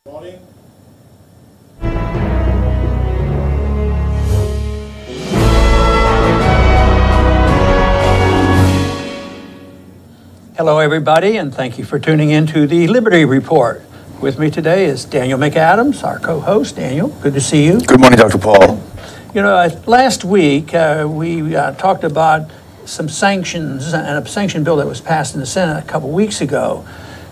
Morning. Hello, everybody, and thank you for tuning in to the Liberty Report. With me today is Daniel McAdams, our co-host. Daniel, good to see you. Good morning, Dr. Paul. You know, last week we talked about some sanctions and a sanction bill that was passed in the Senate a couple weeks ago.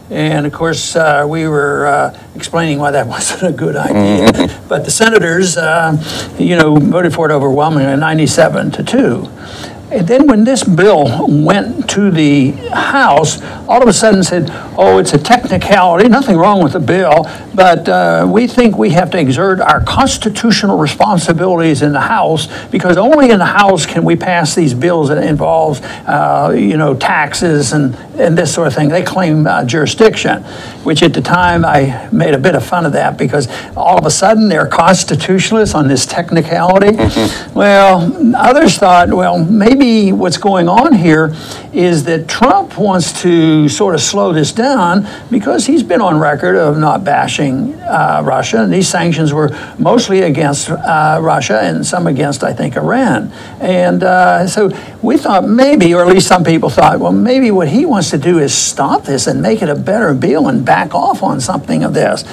And of course, we were explaining why that wasn't a good idea. But the senators, voted for it overwhelmingly, 97-2. And then when this bill went to the House, all of a sudden said, oh, it's a technicality, nothing wrong with the bill, but we think we have to exert our constitutional responsibilities in the House, because only in the House can we pass these bills that involve, taxes and this sort of thing. They claim jurisdiction, which at the time I made a bit of fun of that, because all of a sudden they're constitutionalists on this technicality. Well, others thought, well, maybe what's going on here is that Trump wants to sort of slow this down because he's been on record of not bashing Russia. And these sanctions were mostly against Russia and some against, I think, Iran. And so we thought maybe, or at least some people thought, well, maybe what he wants to do is stop this and make it a better bill and back off on something of this.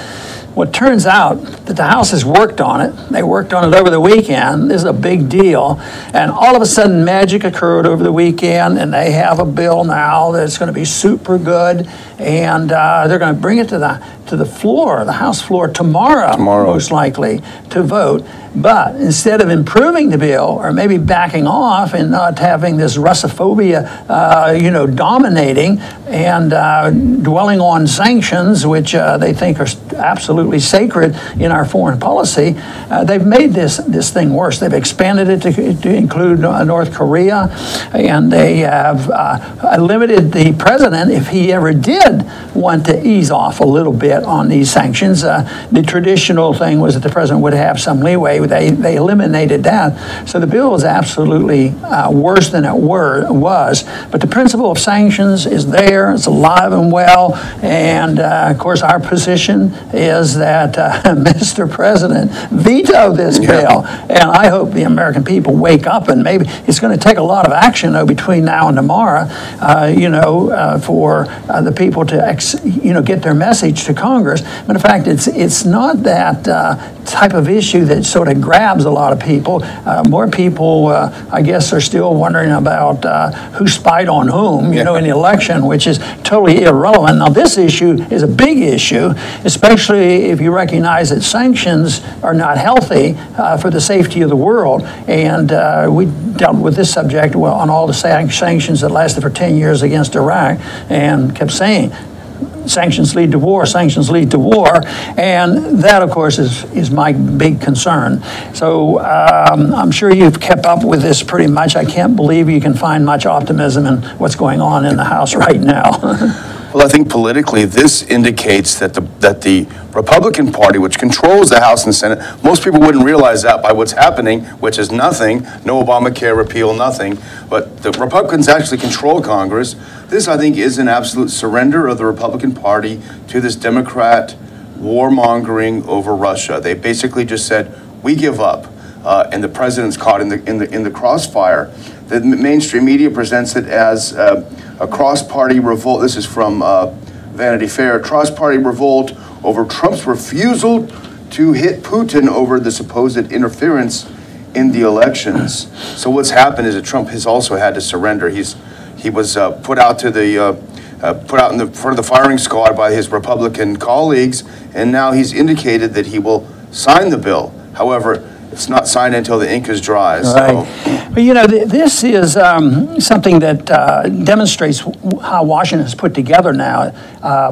Well, it turns out that the House has worked on it. They worked on it over the weekend. This is a big deal. And all of a sudden, magic occurred over the weekend, and they have a bill now that's going to be super good. And they're going to bring it to the floor, the House floor, tomorrow, most likely, to vote. But instead of improving the bill, or maybe backing off and not having this Russophobia, dominating and dwelling on sanctions, which they think are absolutely sacred in our foreign policy, they've made this thing worse. They've expanded it to include North Korea, and they have limited the president, if he ever did want to ease off a little bit on these sanctions. The traditional thing was that the president would have some leeway. They eliminated that. So the bill is absolutely worse than it was. But the principle of sanctions is there. It's alive and well. And, of course, our position is that Mr. President veto this bill. And I hope the American people wake up, and maybe it's going to take a lot of action, though, between now and tomorrow, for the people to, get their message to Congress. But in fact, it's not that type of issue that sort of grabs a lot of people. More people, I guess, are still wondering about who spied on whom, in the election, which is totally irrelevant. Now, this issue is a big issue, especially if you recognize that sanctions are not healthy for the safety of the world. And we dealt with this subject on all the sanctions that lasted for 10 years against Iraq, and kept saying, sanctions lead to war, sanctions lead to war, and that, of course, is my big concern. So I'm sure you've kept up with this pretty much. I can't believe you can find much optimism in what's going on in the House right now. Well, I think politically this indicates that the Republican Party, which controls the House and Senate, most people wouldn't realize that by what's happening, which is nothing, no Obamacare repeal, nothing, but the Republicans actually control Congress. This, I think, is an absolute surrender of the Republican Party to this Democrat warmongering over Russia. They basically just said, we give up, and the president's caught in the crossfire. The mainstream media presents it as a cross-party revolt. This is from Vanity Fair. Cross-party revolt over Trump's refusal to hit Putin over the supposed interference in the elections. So what's happened is that Trump has also had to surrender. He was put out in the front of the firing squad by his Republican colleagues, and now he's indicated that he will sign the bill. However, it's not signed until the ink is dry. So. Right. But this is something that demonstrates how Washington is put together now.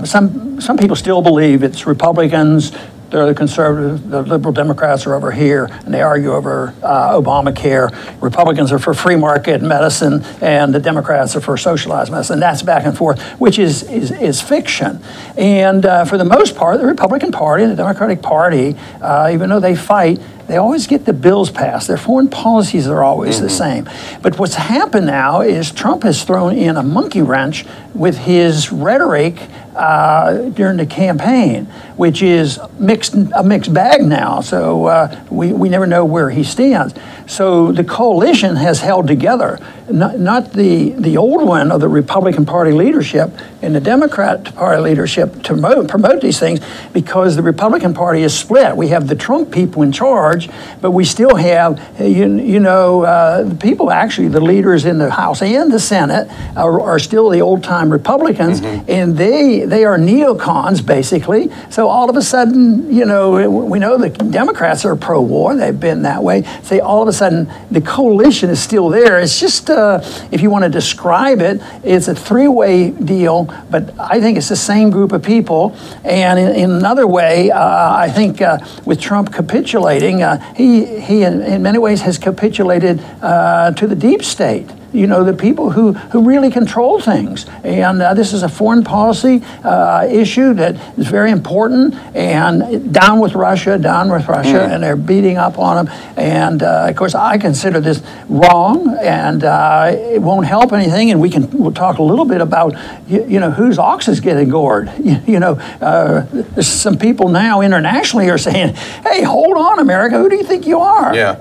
Some people still believe it's Republicans, they're the conservative, the liberal Democrats are over here, and they argue over Obamacare. Republicans are for free market medicine, and the Democrats are for socialized medicine. That's back and forth, which is fiction. And for the most part, the Republican Party and the Democratic Party, even though they fight, they always get the bills passed. Their foreign policies are always the same. But what's happened now is Trump has thrown in a monkey wrench with his rhetoric during the campaign, which is a mixed bag now. So we never know where he stands. So the coalition has held together, not the old one of the Republican Party leadership and the Democrat Party leadership to promote these things, because the Republican Party is split. We have the Trump people in charge, but we still have, the people, actually the leaders in the House and the Senate are still the old-time Republicans, and they are neocons, basically. So all of a sudden, we know the Democrats are pro-war. They've been that way. So all of a sudden, the coalition is still there. It's just, if you want to describe it, it's a three-way deal, but I think it's the same group of people. And in another way, I think with Trump capitulating, he in many ways has capitulated to the deep state. The people who really control things. And this is a foreign policy issue that is very important. And down with Russia, and they're beating up on them. And of course, I consider this wrong, and it won't help anything. And we'll talk a little bit about, whose ox is getting gored. There's some people now internationally are saying, "Hey, hold on, America, who do you think you are?" Yeah.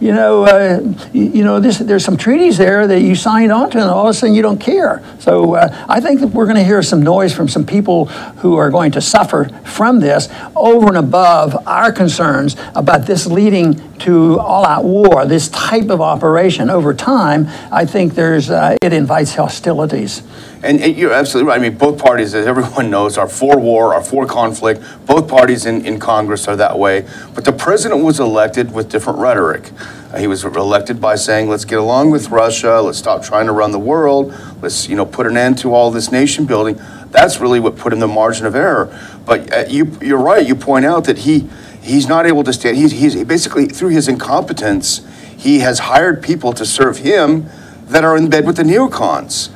There's some treaties there that you signed onto, and all of a sudden you don't care. So I think that we're going to hear some noise from some people who are going to suffer from this over and above our concerns about this leading to all-out war, this type of operation. Over time, I think it invites hostilities. And you're absolutely right. I mean, both parties, as everyone knows, are for war, are for conflict. Both parties in Congress are that way. But the president was elected with different rhetoric. He was elected by saying, let's get along with Russia, let's stop trying to run the world, let's put an end to all this nation building. That's really what put him in the margin of error. But you're right, you point out that he's not able to stand. He's basically, through his incompetence, he has hired people to serve him that are in bed with the neocons.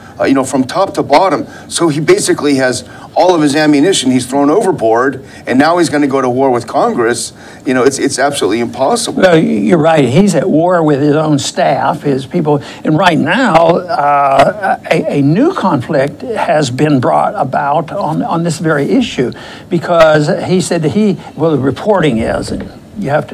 From top to bottom. So he basically has all of his ammunition he's thrown overboard, and now he's going to go to war with Congress. It's absolutely impossible. Well, you're right. He's at war with his own staff, his people. And right now, a new conflict has been brought about on this very issue, because he said that the reporting is, and you have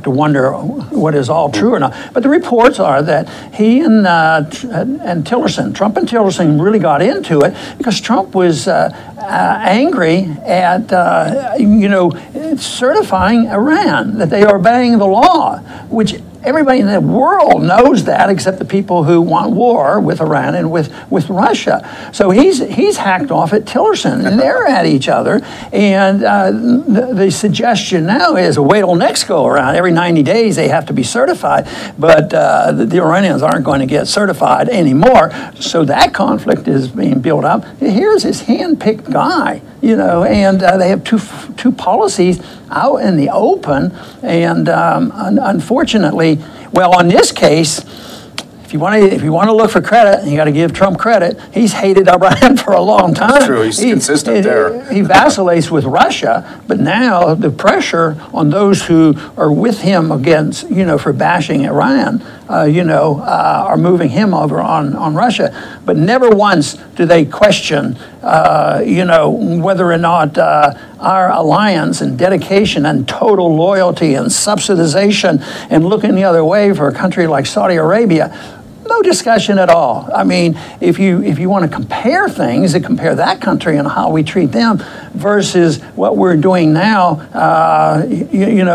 to wonder what is all true or not. But the reports are that he and Tillerson, Trump and Tillerson, really got into it because Trump was angry at certifying Iran, that they are obeying the law, which everybody in the world knows that, except the people who want war with Iran and with Russia. So he's hacked off at Tillerson, and they're at each other. And the suggestion now is, wait till next go around. Every 90 days they have to be certified, but the Iranians aren't going to get certified anymore. So that conflict is being built up. Here's this hand-picked guy, and they have two policies out in the open, and unfortunately, well, on this case, if you want to look for credit, you got to give Trump credit. He's hated Iran for a long time. That's true. He's consistent there. He vacillates with Russia, but now the pressure on those who are with him against, for bashing Iran, are moving him over on Russia. But never once do they question, whether or not our alliance and dedication and total loyalty and subsidization and looking the other way for a country like Saudi Arabia. No discussion at all. I mean, if you want to compare things, compare that country and how we treat them versus what we're doing now,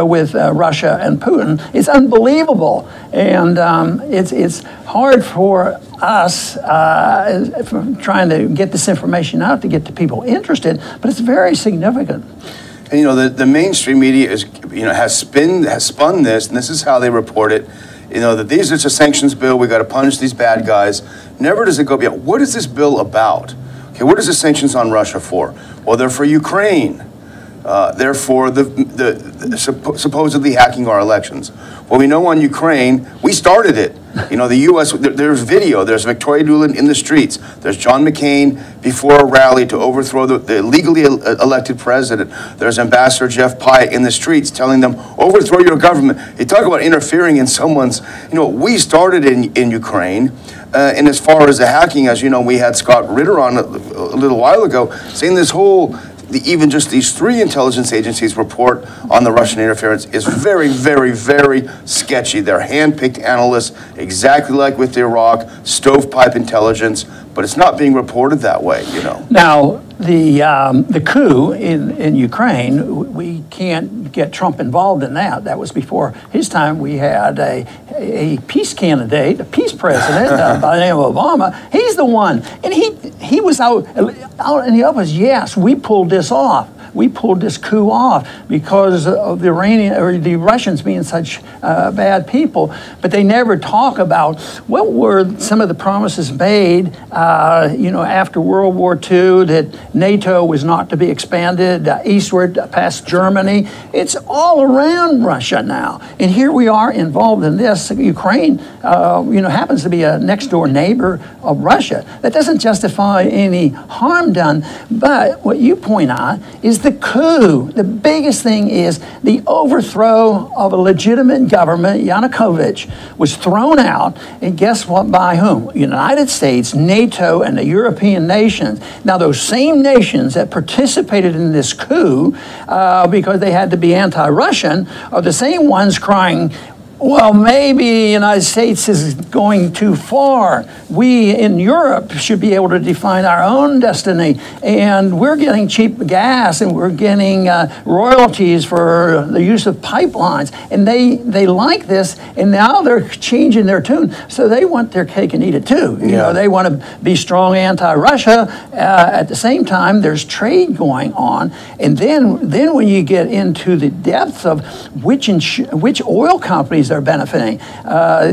with Russia and Putin, it's unbelievable. And it's hard for us trying to get this information out to get the people interested, but it's very significant. And the mainstream media has spun this, and this is how they report it. That these is a sanctions bill, we got to punish these bad guys. Never does it go beyond, what is this bill about? Okay, what is the sanctions on Russia for? Well, they're for Ukraine. therefore supposedly hacking our elections. Well, we know on Ukraine, we started it. You know, the U.S., there's video, there's Victoria Nuland in the streets, there's John McCain before a rally to overthrow the legally elected president, there's Ambassador Jeff Pyatt in the streets telling them, overthrow your government. You talk about interfering in someone's, you know, we started in Ukraine, and as far as the hacking, as you know, we had Scott Ritter on a little while ago, saying this whole, even just these 3 intelligence agencies report on the Russian interference is very, very, very sketchy. They're hand-picked analysts, exactly like with Iraq, stovepipe intelligence, but it's not being reported that way, you know. Now, the coup in Ukraine, we can't get Trump involved in that. That was before his time. We had a peace candidate, a peace president by the name of Obama. He's the one, and he was out in the open. Yes, we pulled this off. We pulled this coup off because of the the Russians being such bad people. But they never talk about what were some of the promises made, you know, after World War II, that NATO was not to be expanded eastward past Germany. It's all around Russia now. And here we are involved in this. Ukraine, you know, happens to be a next door neighbor of Russia. That doesn't justify any harm done. But what you point out is the coup. The biggest thing is the overthrow of a legitimate government. Yanukovych was thrown out, and guess what, by whom? United States, NATO, and the European nations. Now, those same nations that participated in this coup because they had to be anti-Russian are the same ones crying, well, maybe the United States is going too far. We in Europe should be able to define our own destiny. And we're getting cheap gas, and we're getting royalties for the use of pipelines. And they like this, and now they're changing their tune. So they want their cake and eat it too. You know, they want to be strong anti-Russia. At the same time, there's trade going on. And then when you get into the depth of which oil companies are benefiting.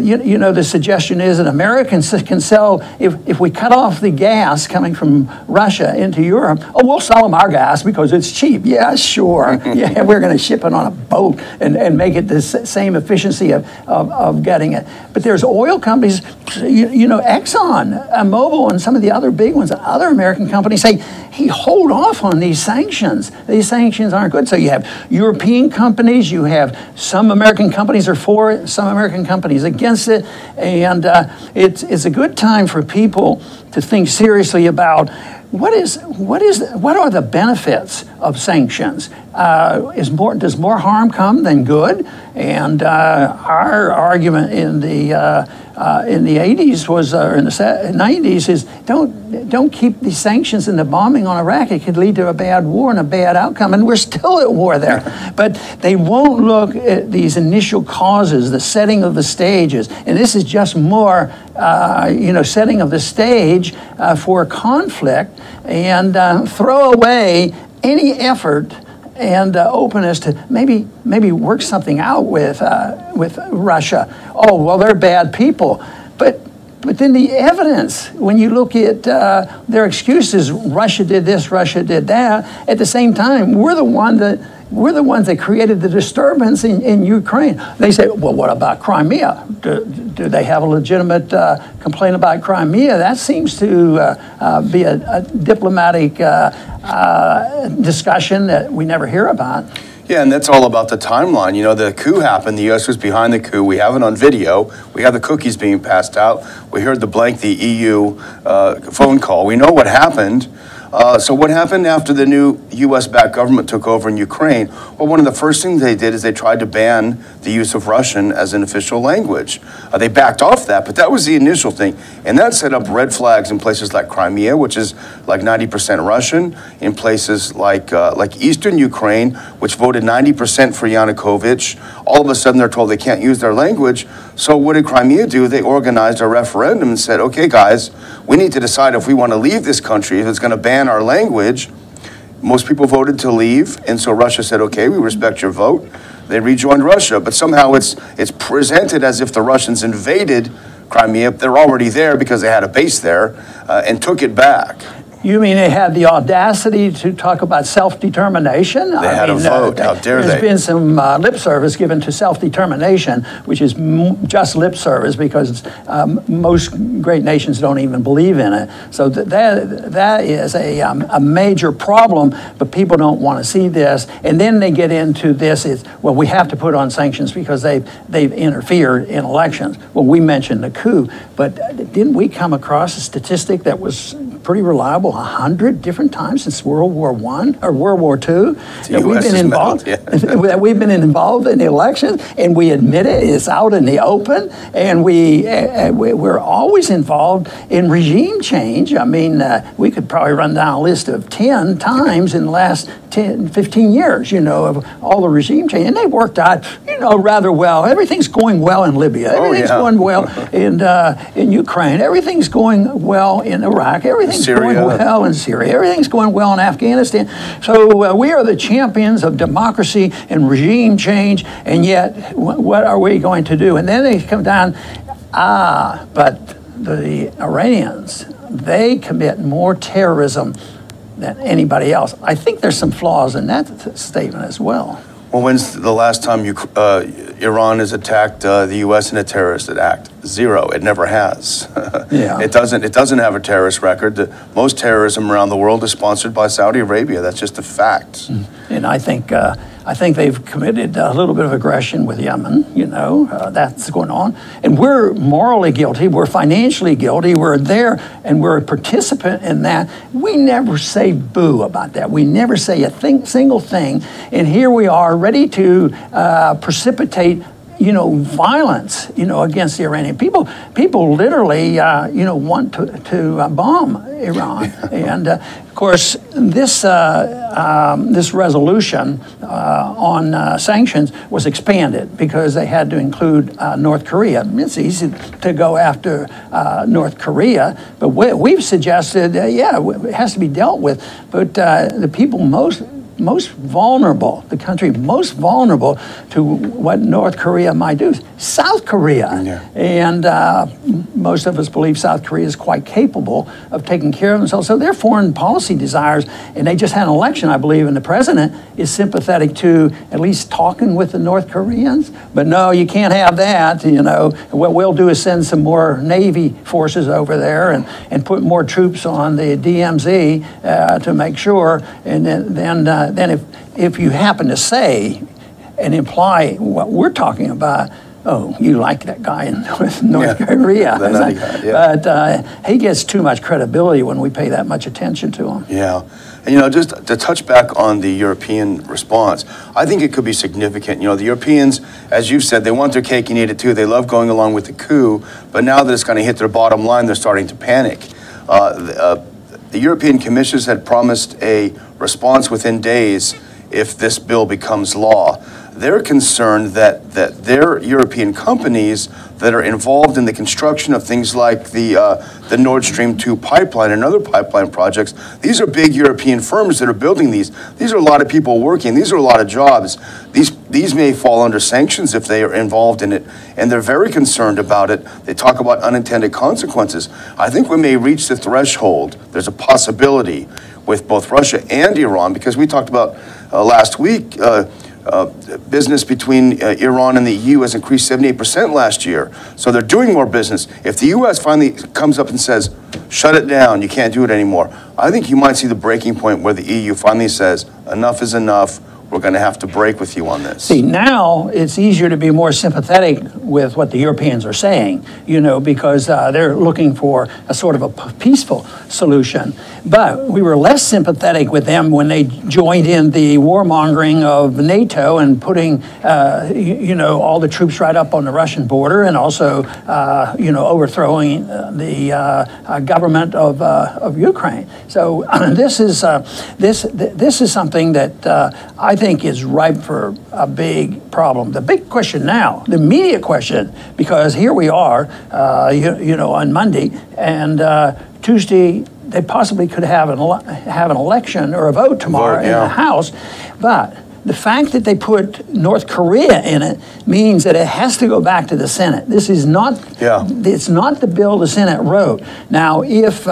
You know, the suggestion is that Americans can sell, if we cut off the gas coming from Russia into Europe, oh, we'll sell them our gas because it's cheap. Yeah, sure. Yeah, we're going to ship it on a boat and make it the same efficiency of getting it. But there's oil companies, you know, Exxon, Mobil, and some of the other big ones, other American companies say, hey, hold off on these sanctions. These sanctions aren't good. So you have European companies, you have some American companies are for it, some American companies against it, and it's a good time for people to think seriously about what are the benefits of sanctions? Does more harm come than good? And our argument in the 80s was, or in the 90s, is don't keep the sanctions and the bombing on Iraq. It could lead to a bad war and a bad outcome, and we're still at war there. But they won't look at these initial causes, the setting of the stages, and this is just more, you know, setting of the stage for a conflict, and throw away any effort and openness to maybe work something out with Russia. Oh, well, they're bad people, but then the evidence, when you look at their excuses, Russia did this, Russia did that. At the same time, we're the ones that created the disturbance in Ukraine. They say, well, what about Crimea? Do they have a legitimate complaint about Crimea? That seems to be a diplomatic discussion that we never hear about. Yeah, and that's all about the timeline. You know, the coup happened. The U.S. was behind the coup. We have it on video. We have the cookies being passed out. We heard the EU phone call. We know what happened. So what happened after the new U.S.-backed government took over in Ukraine? Well, one of the first things they did is they tried to ban the use of Russian as an official language. They backed off that, but that was the initial thing. And that set up red flags in places like Crimea, which is like 90% Russian, in places like eastern Ukraine, which voted 90% for Yanukovych. All of a sudden, they're told they can't use their language. So what did Crimea do? They organized a referendum and said, okay, guys, we need to decide if we want to leave this country, if it's going to ban our language. Most people voted to leave, and so Russia said, okay, we respect your vote. They rejoined Russia, but somehow it's presented as if the Russians invaded Crimea. They're already there because they had a base there and took it back. You mean they had the audacity to talk about self-determination? They had a vote. How dare they? There's been some lip service given to self-determination, which is just lip service because most great nations don't even believe in it. So that is a major problem, but people don't want to see this. And then they get into this, well, we have to put on sanctions because they've interfered in elections. Well, we mentioned the coup, but didn't we come across a statistic that was pretty reliable 100 different times since World War I or World War II that we've been involved that we've been involved in the elections, and we admit it. It's out in the open, and we're always involved in regime change. I mean, we could probably run down a list of 10 times in the last 10, 15 years, you know, of all the regime change, and they worked out, you know, rather well. Everything's going well in Libya. Everything's going well in Ukraine. Everything's going well in Iraq. Everything's going well in Syria. Everything's going well in Afghanistan. So we are the champions of democracy and regime change, and yet what are we going to do? And then they come down, but the Iranians, they commit more terrorism than anybody else. I think there's some flaws in that statement as well. Well, when's the last time Iran has attacked the U.S. in a terrorist act? Zero. It never has. Yeah. It doesn't have a terrorist record. Most terrorism around the world is sponsored by Saudi Arabia. That's just a fact. And I think they've committed a little bit of aggression with Yemen. You know, that's going on. And we're morally guilty. We're financially guilty. We're there, and we're a participant in that. We never say boo about that. We never say a single thing. And here we are, ready to precipitate, you know, violence, you know, against the Iranian people. People literally, you know, want to bomb Iran. And of course, this resolution on sanctions was expanded because they had to include North Korea. It's easy to go after North Korea, but we've suggested, yeah, it has to be dealt with. But the people most vulnerable, the country most vulnerable to what North Korea might do, South Korea. Yeah. And most of us believe South Korea is quite capable of taking care of themselves. So their foreign policy desires, and they just had an election, I believe, and the president is sympathetic to at least talking with the North Koreans. But no, you can't have that, you know. What we'll do is send some more Navy forces over there and put more troops on the DMZ to make sure, and then if you happen to say and imply what we're talking about, oh, you like that guy in North Korea. But he gets too much credibility when we pay that much attention to him. Yeah. And, you know, just to touch back on the European response, I think it could be significant. You know, the Europeans, as you've said, they want their cake and eat it too. They love going along with the coup. But now that it's going to hit their bottom line, they're starting to panic. The European commissioners had promised a response within days if this bill becomes law. They're concerned that their European companies that are involved in the construction of things like the Nord Stream 2 pipeline and other pipeline projects, these are big European firms that are building these. These are a lot of people working. These are a lot of jobs. These may fall under sanctions if they are involved in it, and they're very concerned about it. They talk about unintended consequences. I think we may reach the threshold. There's a possibility with both Russia and Iran, because we talked about last week, business between Iran and the EU has increased 78% last year. So they're doing more business. If the U.S. finally comes up and says, shut it down, you can't do it anymore, I think you might see the breaking point where the EU finally says, enough is enough. We're going to have to break with you on this. See, now it's easier to be more sympathetic with what the Europeans are saying, you know, because they're looking for a sort of a peaceful solution. But we were less sympathetic with them when they joined in the warmongering of NATO and putting, you know, all the troops right up on the Russian border, and also, you know, overthrowing the government of Ukraine. So this is something that I think is ripe for a big problem. The big question now, the immediate question, because here we are, you know, on Monday, and Tuesday they possibly could have an election or a vote tomorrow in the House, but the fact that they put North Korea in it means that it has to go back to the Senate. This is not, it's not the bill the Senate wrote. Now, if,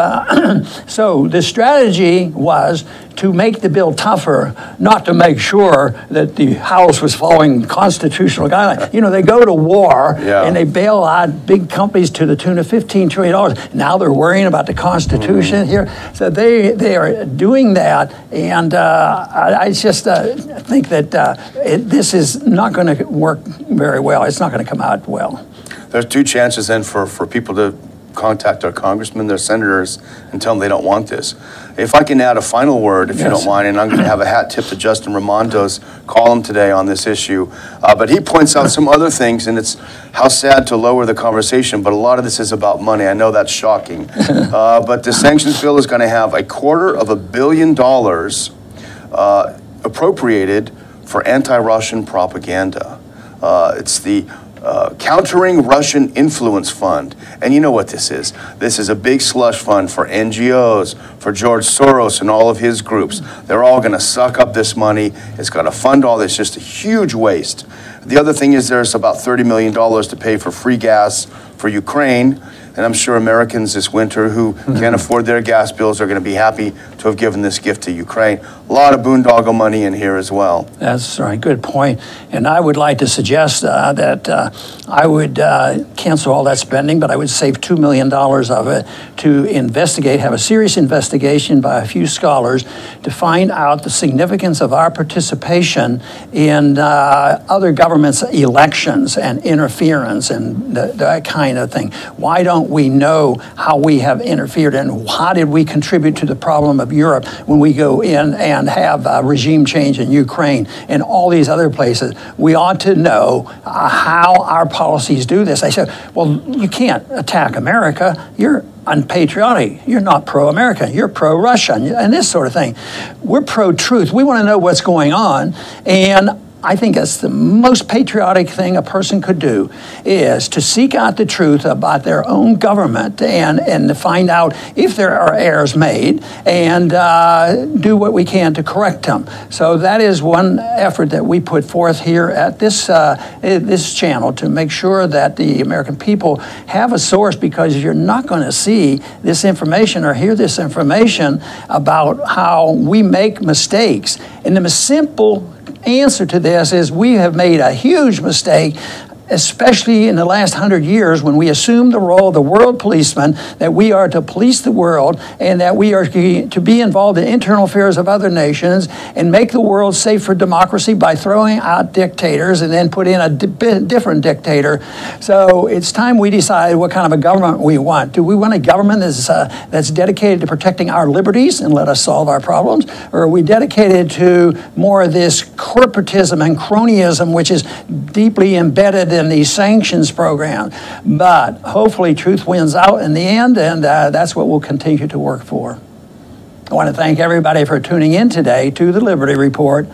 so the strategy was to make the bill tougher, not to make sure that the House was following constitutional guidelines. You know, they go to war and they bail out big companies to the tune of $15 trillion. Now they're worrying about the Constitution here. So they are doing that, and I just think that this is not going to work very well. It's not going to come out well. There's two chances then for people to contact our congressmen, their senators, and tell them they don't want this. If I can add a final word, if you don't mind, and I'm going to have a hat tip to Justin Raimondo's column today on this issue, but he points out some other things, and it's how sad to lower the conversation, but a lot of this is about money. I know that's shocking. But the sanctions bill is going to have $250 million appropriated for anti-Russian propaganda. It's the Countering Russian Influence Fund. And you know what this is. This is a big slush fund for NGOs, for George Soros and all of his groups. They're all going to suck up this money. It's going to fund all this. Just a huge waste. The other thing is there's about $30 million to pay for free gas for Ukraine. And I'm sure Americans this winter who can't afford their gas bills are going to be happy to have given this gift to Ukraine. A lot of boondoggle money in here as well. That's right, good point. And I would like to suggest that I would cancel all that spending, but I would save $2 million of it to investigate, have a serious investigation by a few scholars to find out the significance of our participation in other governments' elections and interference and that kind of thing. Why don't we know how we have interfered, and how did we contribute to the problem of Europe when we go in and have regime change in Ukraine and all these other places? We ought to know how our policies do this. I said, well, you can't attack America. You're unpatriotic. You're not pro-American. You're pro-Russian and this sort of thing. We're pro-truth. We want to know what's going on, and I think that's the most patriotic thing a person could do, is to seek out the truth about their own government and to find out if there are errors made and do what we can to correct them. So that is one effort that we put forth here at this channel, to make sure that the American people have a source, because you're not going to see this information or hear this information about how we make mistakes. And the simple answer to this is we have made a huge mistake, especially in the last 100 years, when we assumed the role of the world policeman, that we are to police the world and that we are to be involved in internal affairs of other nations and make the world safe for democracy by throwing out dictators and then put in a different dictator. So it's time we decide what kind of a government we want. Do we want a government that's dedicated to protecting our liberties and let us solve our problems? Or are we dedicated to more of this corporatism and cronyism, which is deeply embedded in the sanctions program? But hopefully truth wins out in the end, and that's what we'll continue to work for. I want to thank everybody for tuning in today to the Liberty Report.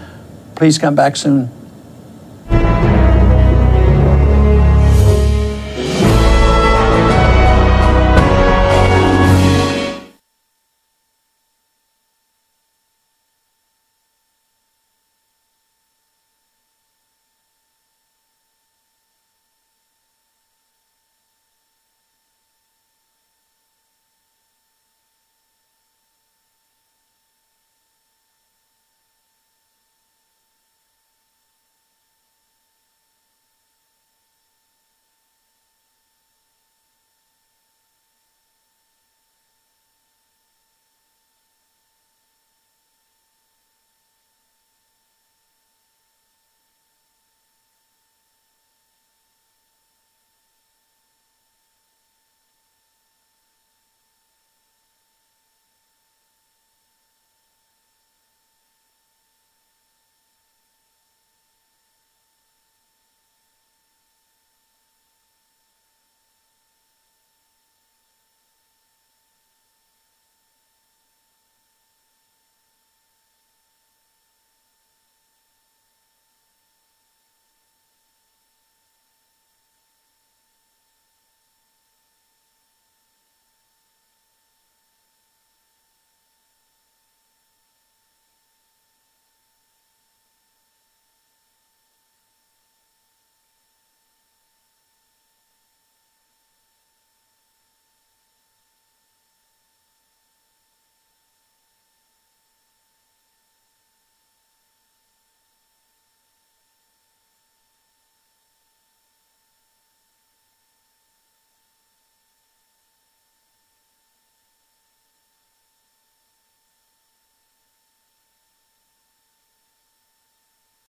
Please come back soon.